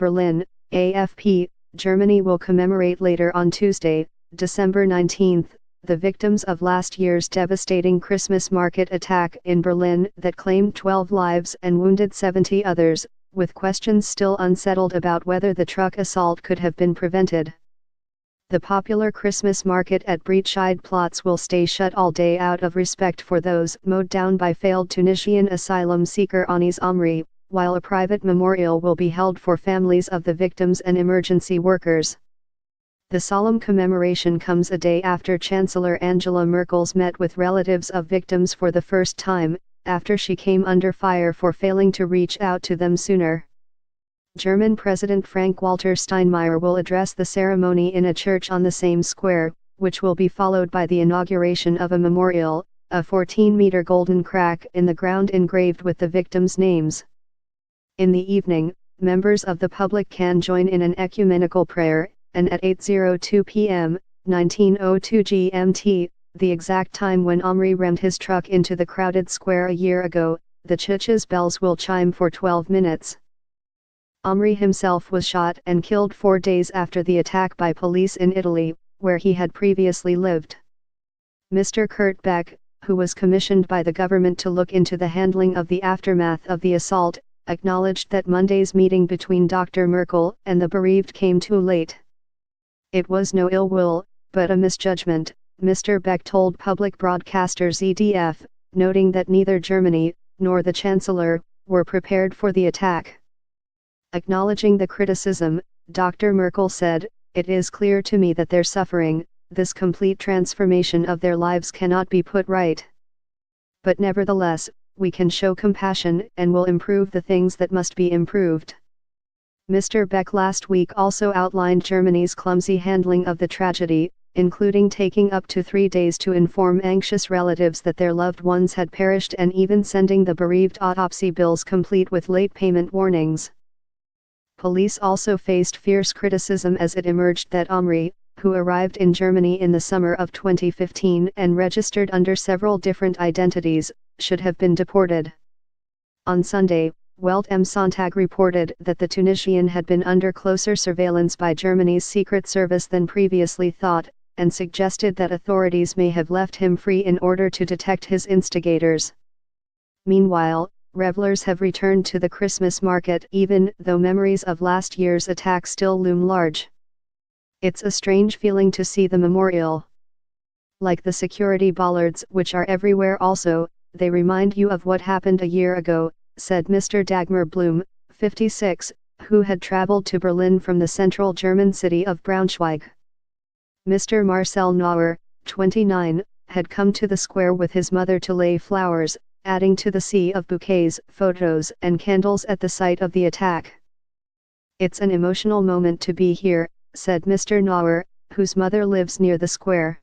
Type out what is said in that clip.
Berlin, AFP. Germany will commemorate later on Tuesday, December 19, the victims of last year's devastating Christmas market attack in Berlin that claimed 12 lives and wounded 70 others, with questions still unsettled about whether the truck assault could have been prevented. The popular Christmas market at Breitscheidplatz will stay shut all day out of respect for those mowed down by failed Tunisian asylum seeker Anis Amri, while a private memorial will be held for families of the victims and emergency workers. The solemn commemoration comes a day after Chancellor Angela Merkel's met with relatives of victims for the first time, after she came under fire for failing to reach out to them sooner. German President Frank-Walter Steinmeier will address the ceremony in a church on the same square, which will be followed by the inauguration of a memorial, a 14-meter golden crack in the ground engraved with the victims' names. In the evening, members of the public can join in an ecumenical prayer, and at 8:02 p.m., 1902 GMT, the exact time when Amri rammed his truck into the crowded square a year ago, the church's bells will chime for 12 minutes. Amri himself was shot and killed 4 days after the attack by police in Italy, where he had previously lived. Mr. Kurt Beck, who was commissioned by the government to look into the handling of the aftermath of the assault, acknowledged that Monday's meeting between Dr. Merkel and the bereaved came too late. It was no ill will, but a misjudgment, Mr. Beck told public broadcaster ZDF, noting that neither Germany, nor the Chancellor, were prepared for the attack. Acknowledging the criticism, Dr. Merkel said, "It is clear to me that their suffering, this complete transformation of their lives cannot be put right. But nevertheless, we can show compassion and will improve the things that must be improved." Mr. Beck last week also outlined Germany's clumsy handling of the tragedy, including taking up to 3 days to inform anxious relatives that their loved ones had perished and even sending the bereaved autopsy bills complete with late payment warnings. Police also faced fierce criticism as it emerged that Amri, who arrived in Germany in the summer of 2015 and registered under several different identities, should have been deported. On Sunday, Welt am Sonntag reported that the Tunisian had been under closer surveillance by Germany's secret service than previously thought, and suggested that authorities may have left him free in order to detect his instigators. Meanwhile, revelers have returned to the Christmas market even though memories of last year's attack still loom large. It's a strange feeling to see the memorial. Like the security bollards which are everywhere also, they remind you of what happened a year ago, said Mr. Dagmar Blum, 56, who had traveled to Berlin from the central German city of Braunschweig. Mr. Marcel Nauer, 29, had come to the square with his mother to lay flowers, adding to the sea of bouquets, photos and candles at the site of the attack. "It's an emotional moment to be here," said Mr. Nauer, whose mother lives near the square.